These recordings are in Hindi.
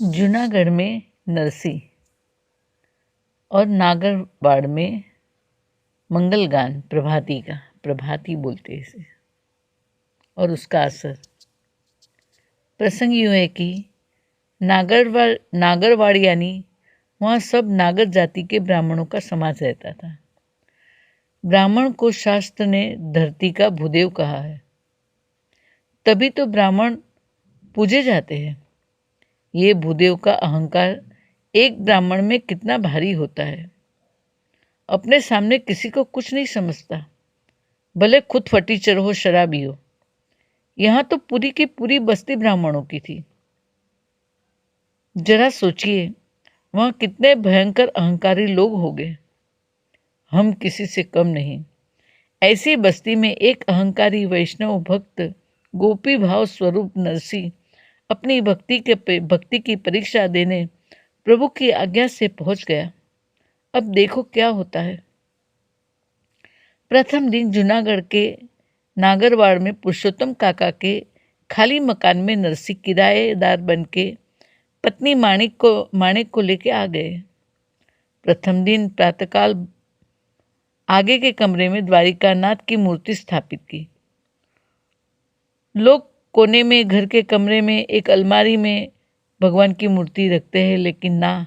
जूनागढ़ में नरसी और नागरवाड़ में मंगलगान प्रभाती का, प्रभाती बोलते हैं इसे, और उसका असर। प्रसंग यूँ है कि नागरवाड़ यानी वहाँ सब नागर जाति के ब्राह्मणों का समाज रहता था। ब्राह्मण को शास्त्र ने धरती का भूदेव कहा है, तभी तो ब्राह्मण पूजे जाते हैं। ये भूदेव का अहंकार एक ब्राह्मण में कितना भारी होता है। अपने सामने किसी को कुछ नहीं समझता, भले खुद फटीचर हो, शराबी हो। यहाँ तो पूरी की पूरी बस्ती ब्राह्मणों की थी। जरा सोचिए, वहाँ कितने भयंकर अहंकारी लोग होंगे। हम किसी से कम नहीं। ऐसी बस्ती में एक अहंकारी वैष्णव भक्त गोपी भाव स्वरूप नरसी अपनी भक्ति की परीक्षा देने प्रभु की आज्ञा से पहुंच गया। अब देखो क्या होता है। प्रथम दिन जूनागढ़ के नागरवाड़ में पुरुषोत्तम काका के खाली मकान में नरसी किराएदार बन के पत्नी माणिक को लेके आ गए। प्रथम दिन प्रातःकाल आगे के कमरे में द्वारिकानाथ की मूर्ति स्थापित की। लोग कोने में, घर के कमरे में एक अलमारी में भगवान की मूर्ति रखते हैं, लेकिन ना,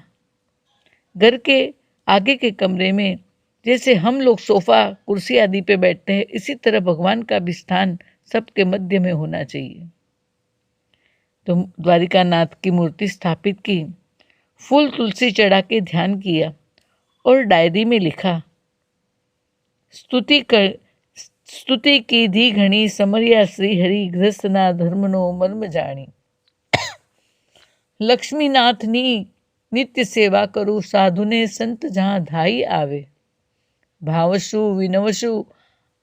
घर के आगे के कमरे में जैसे हम लोग सोफा कुर्सी आदि पे बैठते हैं, इसी तरह भगवान का भी स्थान सबके मध्य में होना चाहिए। तो द्वारिकानाथ की मूर्ति स्थापित की, फूल तुलसी चढ़ा के ध्यान किया और डायरी में लिखा, स्तुति की धी घणी समरिया श्री हरि गृहस्थना धर्मनो मर्म जानी। लक्ष्मीनाथनी नित्य सेवा करू साधुने संत जहाँ धाई आवे। भावशु विनवशु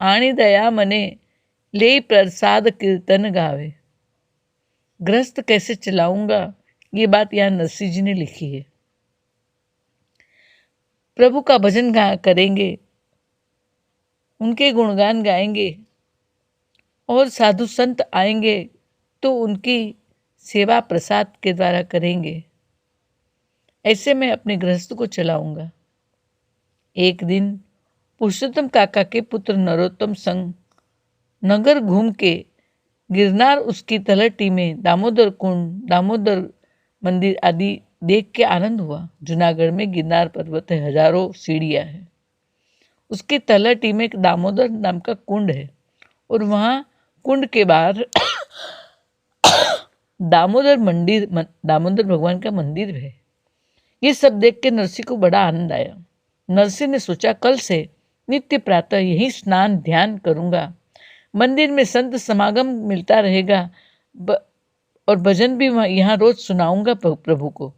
आणी दया मने ले प्रसाद कीर्तन गावे। गृहस्थ कैसे चलाऊंगा, ये बात यहाँ नरसिंह जी ने लिखी है। प्रभु का भजन करेंगे, उनके गुणगान गाएंगे और साधु संत आएंगे तो उनकी सेवा प्रसाद के द्वारा करेंगे। ऐसे मैं अपने गृहस्थ को चलाऊंगा। एक दिन पुरुषोत्तम काका के पुत्र नरोत्तम संग नगर घूम के गिरनार उसकी तलहटी में दामोदर कुंड, दामोदर मंदिर आदि देख के आनंद हुआ। जूनागढ़ में गिरनार पर्वत है, हजारों सीढ़ियाँ हैं। उसकी तलहटी में एक दामोदर नाम का कुंड है और वहाँ कुंड के बाहर दामोदर भगवान का मंदिर है। ये सब देख के नरसिंह को बड़ा आनंद आया। नरसिंह ने सोचा, कल से नित्य प्रातः यही स्नान ध्यान करूँगा। मंदिर में संत समागम मिलता रहेगा और भजन भी यहाँ रोज सुनाऊंगा प्रभु को।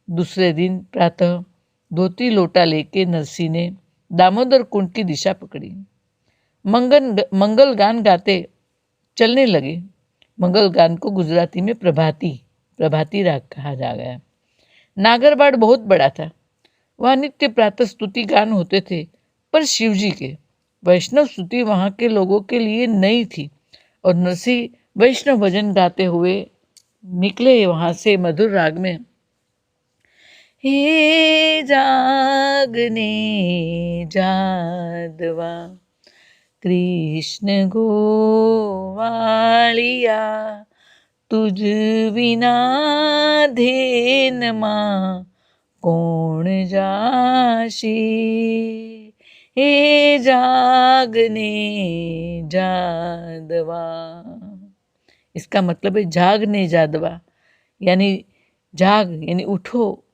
दूसरे दिन प्रातः धोती लोटा लेके नरसिंह ने दामोदर कुंड की दिशा पकड़ी। मंगल गान गाते चलने लगे। मंगल गान को गुजराती में प्रभाती राग कहा जा गया। नागरवाड़ बहुत बड़ा था। वहाँ नित्य प्रातः स्तुति गान होते थे, पर शिवजी के। वैष्णव स्तुति वहाँ के लोगों के लिए नई थी और नरसिंह वैष्णव भजन गाते हुए निकले वहाँ से मधुर राग में। हे जागने जादवा कृष्ण गोवालिया, तुझ बिना धेन माँ कौन जाशी। हे जागने जादवा, इसका मतलब है जागने जादवा, यानी जाग यानी उठो,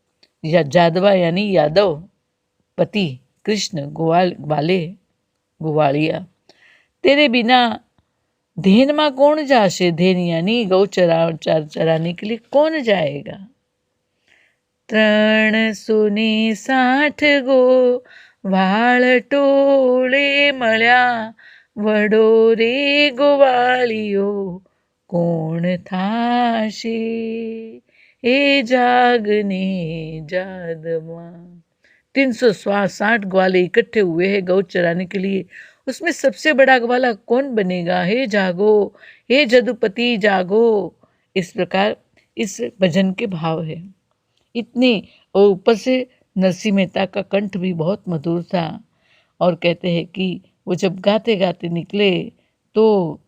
या जादवा यानी यादव पति कृष्ण गोवालिया, तेरे बिना धेन माँ कौन जाशे। धेन यानी गौ चराने के लिए कौन जाएगा। 360 गो वाळ टोळे मळ्या, वडो रे गोवाळियो कौन थाशे। ए जागने जादवा। 360 ग्वाले इकट्ठे हुए हैं गौ चराने के लिए। उसमें सबसे बड़ा ग्वाला कौन बनेगा। हे जागो, हे जदुपति जागो। इस प्रकार इस भजन के भाव है। इतनी, और ऊपर से नरसिंह मेहता का कंठ भी बहुत मधुर था। और कहते हैं कि वो जब गाते गाते निकले तो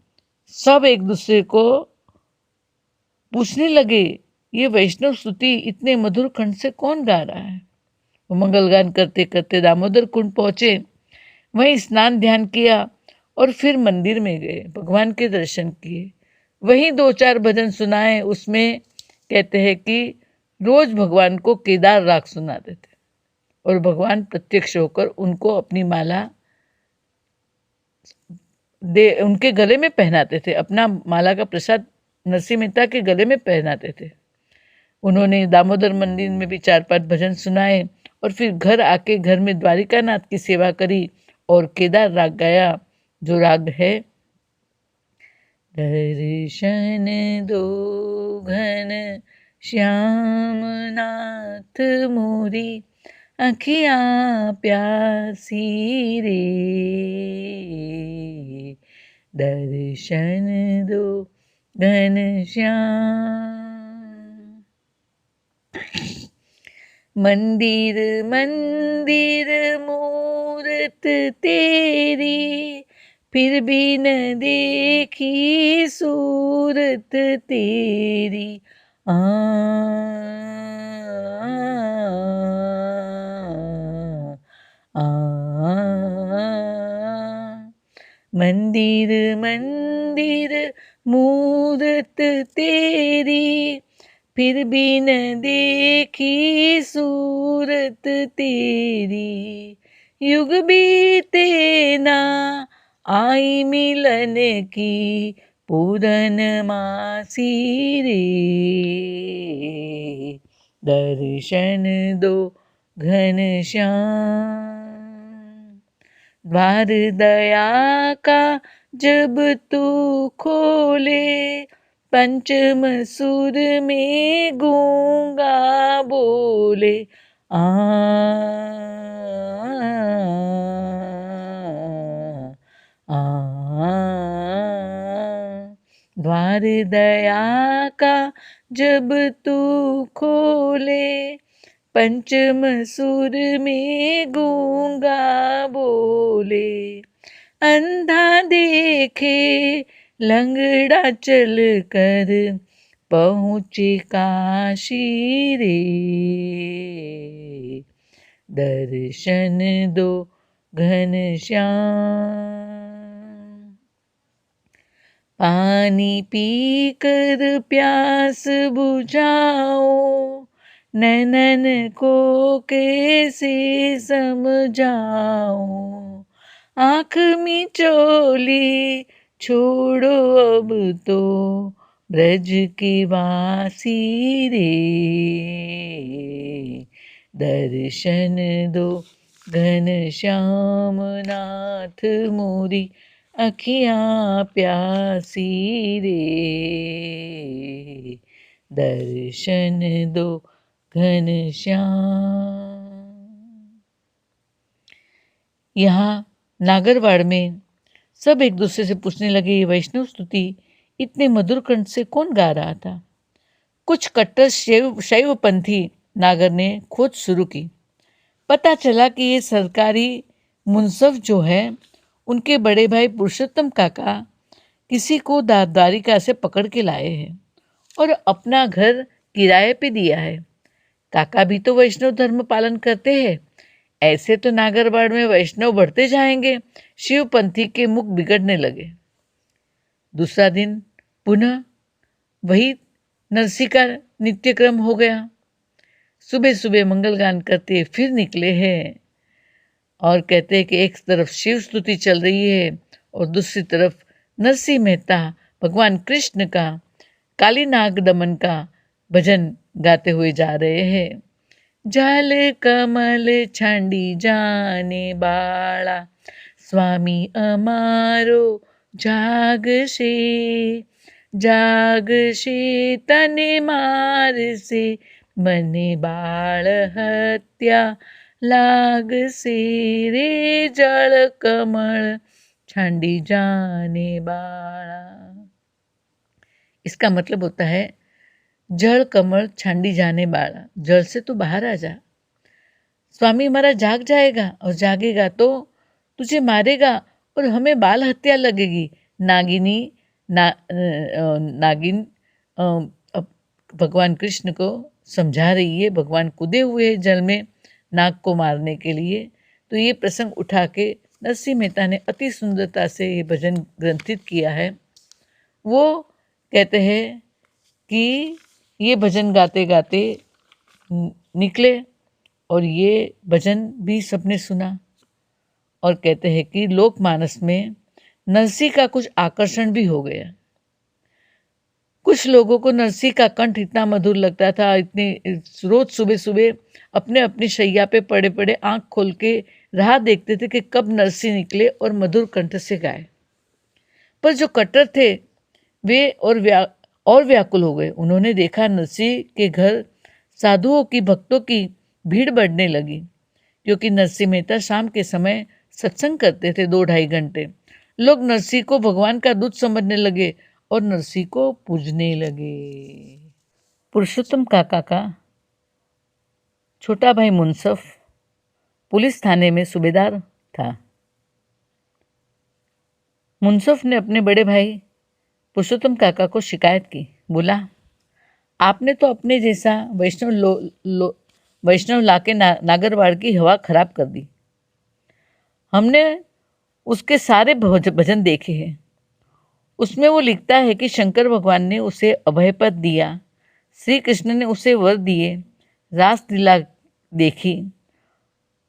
सब एक दूसरे को पूछने लगे, ये वैष्णव स्तुति इतने मधुर कंठ से कौन गा रहा है। वो मंगलगान करते करते दामोदर कुंड पहुँचे, वहीं स्नान ध्यान किया और फिर मंदिर में गए, भगवान के दर्शन किए, वहीं 2-4 भजन सुनाए। उसमें कहते हैं कि रोज भगवान को केदार राग सुनाते थे और भगवान प्रत्यक्ष होकर उनको अपनी माला उनके गले में पहनाते थे, अपना माला का प्रसाद नरसिंह मेहता के गले में पहनाते थे। उन्होंने दामोदर मंदिर में भी 4-5 भजन सुनाए और फिर घर आके घर में द्वारिकानाथ की सेवा करी और केदार राग गाया, जो राग है दर्शन दो घन श्याम नाथ मोरी अखियाँ प्यासी रे, दर्शन दो घन श्याम। मंदिर मंदिर मूरत तेरी, फिर भी न देखी सूरत तेरी। मंदिर मंदिर मूरत तेरी, फिर भी न देखी सूरत तेरी। युग बीते ना आई मिलन की, पूरन मासी रे, दर्शन दो घन श्याम। द्वार दया का जब तू खोले, पंचम सुर में गूंगा बोले। द्वार दया का जब तू खोले, पंचम सुर में गूंगा बोले। अंधा देखे लंगड़ा चल कर, पहुँचे काशी रे, दर्शन दो घन श्याम। पानी पीकर प्यास बुझाओ, नैनन को कैसे समझाओ। आँख मिचोली छोड़ो अब तो, ब्रज की वासी रे, दर्शन दो घन श्याम नाथ मोरी अखियाँ प्यासी रे, दर्शन दो घन श्याम। यहाँ नागरवाड़ में सब एक दूसरे से पूछने लगे, ये वैष्णव स्तुति इतने मधुर कंठ से कौन गा रहा था। कुछ कट्टर शैवपंथी नागर ने खोज शुरू की। पता चला कि ये सरकारी मुंसफ जो है, उनके बड़े भाई पुरुषोत्तम काका किसी को द्वारिका से पकड़ के लाए हैं और अपना घर किराए पे दिया है। काका भी तो वैष्णव धर्म पालन करते हैं, ऐसे तो नागरवाड़ में वैष्णव बढ़ते जाएंगे। शिवपंथी के मुख बिगड़ने लगे। दूसरा दिन पुनः वही नरसी का नित्यक्रम हो गया। सुबह सुबह मंगलगान करते फिर निकले हैं और कहते हैं कि एक तरफ शिव स्तुति चल रही है और दूसरी तरफ नरसिंह मेहता भगवान कृष्ण का काली नाग दमन का भजन गाते हुए जा रहे हैं। जाल कमल छांडी जाने बाळा, स्वामी अमारो जागशे, जागशे तने मार से, मने बाळ हत्या लागसे रे, जल कमल छांडी जाने बाळा। इसका मतलब होता है जड़ कमर छांडी जाने बाड़ा, जड़ से तू बाहर आ जा। स्वामी हमारा जाग जाएगा और जागेगा तो तुझे मारेगा और हमें बाल हत्या लगेगी। नागिनी नागिन भगवान कृष्ण को समझा रही है। भगवान कूदे हुए जल में नाग को मारने के लिए। तो ये प्रसंग उठा के नरसिंह मेहता ने अति सुंदरता से ये भजन ग्रंथित किया है। वो कहते हैं कि ये भजन गाते गाते निकले और ये भजन भी सबने सुना और कहते हैं कि लोकमानस में नरसिंह का कुछ आकर्षण भी हो गया। कुछ लोगों को नरसिंह का कंठ इतना मधुर लगता था, इतनी रोज सुबह सुबह अपने अपनी शैया पे पड़े पड़े आंख खोल के राह देखते थे कि कब नरसिंह निकले और मधुर कंठ से गाए। पर जो कट्टर थे वे और व्याकुल हो गए। उन्होंने देखा नरसिंह के घर साधुओं की, भक्तों की भीड़ बढ़ने लगी, क्योंकि नरसिंह मेहता शाम के समय सत्संग करते थे 2-2.5 घंटे। लोग नरसिंह को भगवान का दूत समझने लगे और नरसिंह को पूजने लगे। पुरुषोत्तम काका का छोटा भाई मुनसफ पुलिस थाने में सूबेदार था। मुनसफ ने अपने बड़े भाई पुरुषोत्तम काका को शिकायत की। बोला, आपने तो अपने जैसा वैष्णव लाके नागरवाड़ की हवा खराब कर दी। हमने उसके सारे भजन देखे हैं। उसमें वो लिखता है कि शंकर भगवान ने उसे अभय पद दिया, श्री कृष्ण ने उसे वर दिए, रास लीला देखी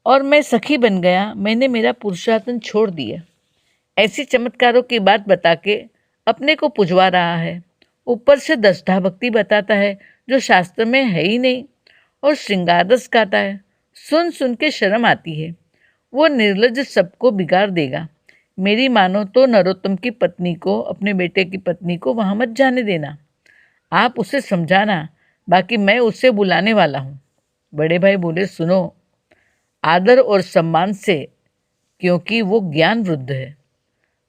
और मैं सखी बन गया, मैंने मेरा पुरुषार्थन छोड़ दिया। ऐसी चमत्कारों की बात बता के अपने को पुजवा रहा है। ऊपर से दष्टा भक्ति बताता है जो शास्त्र में है ही नहीं और श्रृंगार रस गाता है। सुन सुन के शर्म आती है। वो निर्लज्ज सबको बिगाड़ देगा। मेरी मानो तो नरोत्तम की पत्नी को, अपने बेटे की पत्नी को वहाँ मत जाने देना। आप उसे समझाना, बाकी मैं उसे बुलाने वाला हूँ। बड़े भाई बोले, सुनो, आदर और सम्मान से, क्योंकि वो ज्ञान वृद्ध है।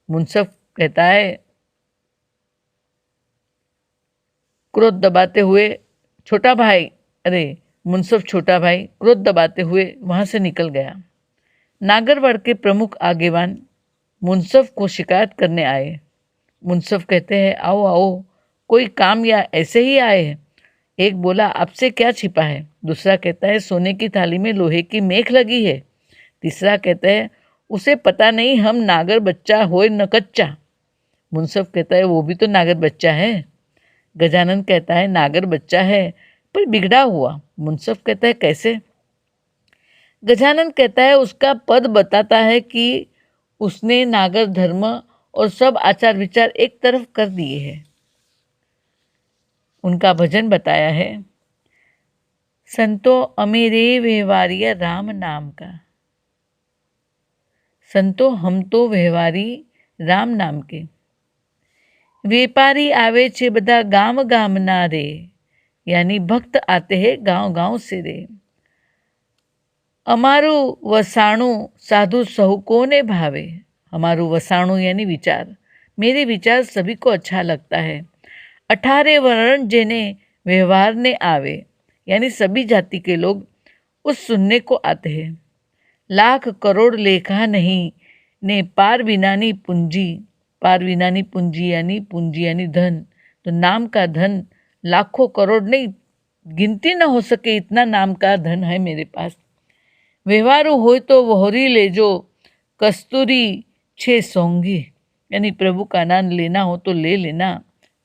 मुनसफ कहता है, क्रोध दबाते हुए मुनसफ छोटा भाई क्रोध दबाते हुए वहाँ से निकल गया। नागरवाड़ के प्रमुख आगेवान मुनसफ को शिकायत करने आए। मुनसफ कहते हैं, आओ आओ, कोई काम या ऐसे ही आए हैं? एक बोला, आपसे क्या छिपा है? दूसरा कहता है, सोने की थाली में लोहे की मेख लगी है। तीसरा कहता है, उसे पता नहीं हम नागर बच्चा होए न कच्चा। मुनसफ कहता है, वो भी तो नागर बच्चा है। गजानन कहता है, नागर बच्चा है पर बिगड़ा हुआ। मुनसफ कहता है, कैसे? गजानन कहता है, उसका पद बताता है कि उसने नागर धर्म और सब आचार विचार एक तरफ कर दिए हैं। उनका भजन बताया है, संतो अमेरे व्यवहारिया राम नाम का। संतो हम तो व्यवहारी राम नाम के। व्यापारी आवे छे बधा गाम गाम ना रे, यानी भक्त आते हैं गांव गांव से रे। अमारू वसाणु साधु सहु कोने भावे। हमारू वसाणु यानी विचार, मेरे विचार सभी को अच्छा लगता है। 18 वर्ण जेने व्यवहार ने आवे, यानी सभी जाति के लोग उस सुनने को आते हैं। लाख करोड़ लेखा नहीं ने पार विनानी पूंजी। पार विनानी पूंजी यानी धन। तो नाम का धन लाखों करोड़ नहीं, गिनती न हो सके इतना नाम का धन है मेरे पास। व्यवहारू हो तो वहोरी ले जो, कस्तूरी छे सोंगी, यानी प्रभु का नाम लेना हो तो ले लेना,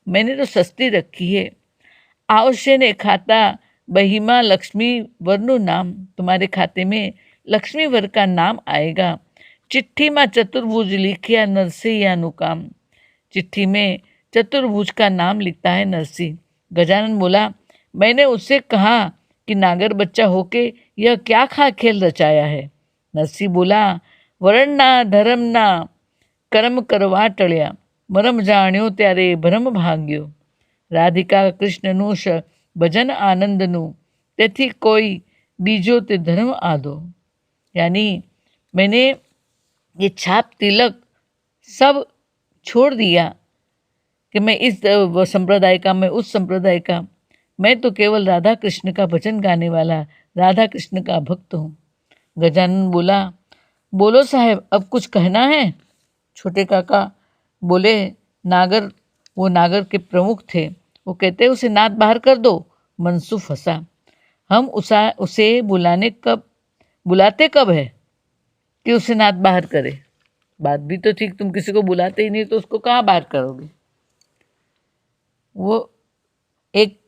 मैंने तो सस्ती रखी है। आवश्य ने खाता बहिमा लक्ष्मी वरनु नाम, तुम्हारे खाते में लक्ष्मी वर का नाम आएगा। चिट्ठी में चतुर्भुज लिखिया नरसिंह अनुकाम। चिट्ठी में चतुर्भुज का नाम लिखता है नरसिंह। गजानन बोला, मैंने उससे कहा कि नागर बच्चा होके यह क्या खा खेल रचाया है। नरसिंह बोला, वरण ना धर्म ना कर्म करवा टळ्या, मरम जाण्यो त्यारे भरम भाग्यो। राधिका कृष्णनु भजन आनंदनु, तेथी कोई बीजो ते धर्म आधो। यानी मैंने ये छाप तिलक सब छोड़ दिया कि मैं इस संप्रदाय का, मैं उस संप्रदाय का। मैं तो केवल राधा कृष्ण का भजन गाने वाला राधा कृष्ण का भक्त हूँ। गजानन बोला, बोलो साहब, अब कुछ कहना है? छोटे काका बोले, नागर, वो नागर के प्रमुख थे, वो कहते उसे नाद बाहर कर दो। मनसूफ हंसा, हम उसे बुलाते कब है कि उसे नाद बाहर करे? बात भी तो ठीक, तुम किसी को बुलाते ही नहीं तो उसको कहाँ बाहर करोगे? वो एक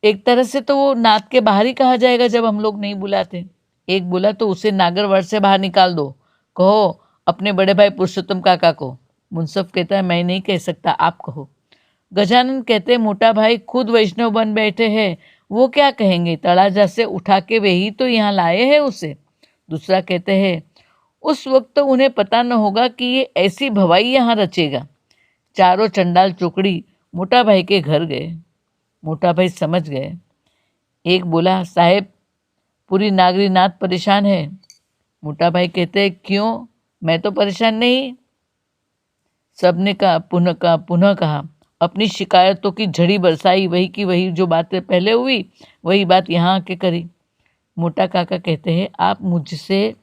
एक तरह से तो वो नाद के बाहर ही कहा जाएगा जब हम लोग नहीं बुलाते। एक बोला, तो उसे नागरवाड़ से बाहर निकाल दो, कहो अपने बड़े भाई पुरुषोत्तम काका को। मुंसफ कहता है, मैं नहीं कह सकता, आप कहो। गजानन कहते हैं, मोटा भाई खुद वैष्णव बन बैठे हैं, वो क्या कहेंगे? तड़ाजा से उठा के वे ही तो यहाँ लाए हैं उसे। दूसरा कहते हैं, उस वक्त तो उन्हें पता न होगा कि ये ऐसी भवाई यहाँ रचेगा। चारों चंडाल चौकड़ी मोटा भाई के घर गए। मोटा भाई समझ गए। एक बोला, साहेब पूरी नागरी नात परेशान है। मोटा भाई कहते हैं, क्यों? मैं तो परेशान नहीं। सबने पुनः कहा, अपनी शिकायतों की झड़ी बरसाई, वही की वही जो बातें पहले हुई वही बात यहाँ आके करी। मोटा काका कहते हैं, आप मुझसे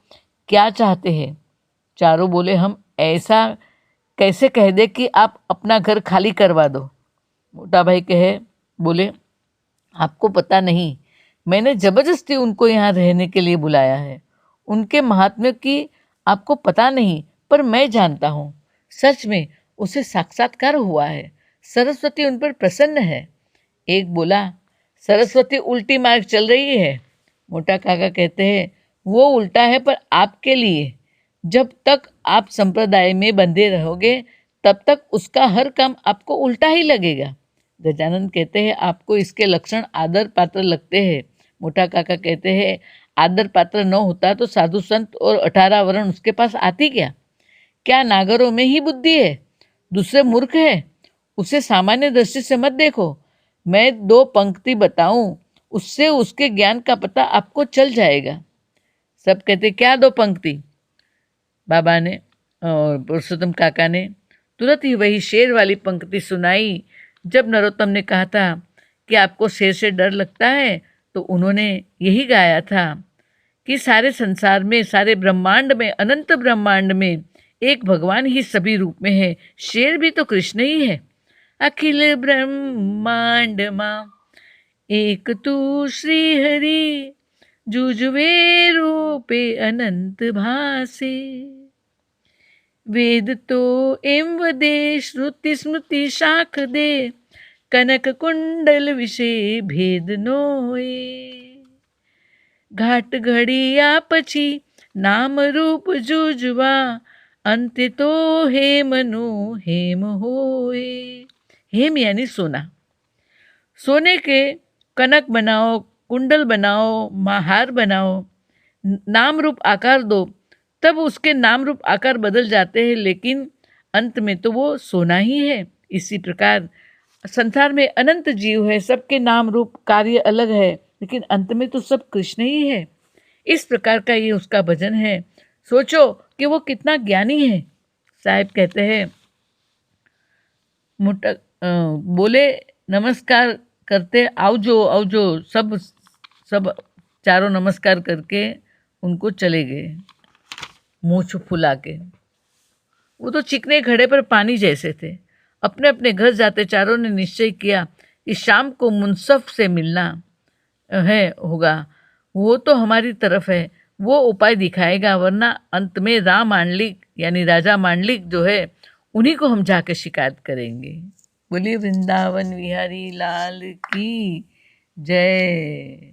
क्या चाहते हैं? चारों बोले, हम ऐसा कैसे कह दे कि आप अपना घर खाली करवा दो। मोटा भाई बोले, आपको पता नहीं, मैंने ज़बरदस्ती उनको यहाँ रहने के लिए बुलाया है। उनके महात्म्य की आपको पता नहीं, पर मैं जानता हूँ। सच में उसे साक्षात्कार हुआ है। सरस्वती उन पर प्रसन्न है। एक बोला, सरस्वती उल्टी मार्ग चल रही है। मोटा काका कहते हैं, वो उल्टा है पर आपके लिए। जब तक आप संप्रदाय में बंधे रहोगे तब तक उसका हर काम आपको उल्टा ही लगेगा। गजानन कहते हैं, आपको इसके लक्षण आदर पात्र लगते हैं। मोटा काका कहते हैं, आदर पात्र न होता तो साधु संत और 18 वर्ण उसके पास आती क्या? क्या नागरों में ही बुद्धि है? दूसरे मूर्ख है? उसे सामान्य दृष्टि से मत देखो। मैं 2 पंक्ति बताऊं, उससे उसके ज्ञान का पता आपको चल जाएगा। सब कहते, क्या 2 पंक्ति? बाबा ने और पुरुषोत्तम काका ने तुरंत ही वही शेर वाली पंक्ति सुनाई। जब नरोत्तम ने कहा था कि आपको शेर से डर लगता है, तो उन्होंने यही गाया था कि सारे संसार में, सारे ब्रह्मांड में, अनंत ब्रह्मांड में एक भगवान ही सभी रूप में है। शेर भी तो कृष्ण ही है। अखिल ब्रह्मांड मां एक तू श्री हरि, जुजवे रूपे अनंत भासे। वेद तो एम वदे, श्रुति स्मृति शाख दे, कनक कुंडल विषय भेद नोए। घाट घड़िया पछी नाम रूप जुजवा, अंत तो हेमनु हेम होए। हेम यानी सोना। सोने के कनक बनाओ, कुंडल बनाओ, महार बनाओ, नाम रूप आकार दो, तब उसके नाम रूप आकार बदल जाते हैं, लेकिन अंत में तो वो सोना ही है। इसी प्रकार संसार में अनंत जीव है, सबके नाम रूप कार्य अलग है, लेकिन अंत में तो सब कृष्ण ही है। इस प्रकार का ये उसका भजन है। सोचो कि वो कितना ज्ञानी है। साहब कहते हैं, बोले, नमस्कार करते, आओ जो सब चारों नमस्कार करके उनको चले गए मूछ फुला के। वो तो चिकने घड़े पर पानी जैसे थे। अपने अपने घर जाते चारों ने निश्चय किया कि शाम को मुंसफ से मिलना होगा। वो तो हमारी तरफ है, वो उपाय दिखाएगा, वरना अंत में राम मांडलिक यानी राजा मांडलिक जो है, उन्हीं को हम जाके शिकायत करेंगे। बोलिए वृंदावन विहारी लाल की जय।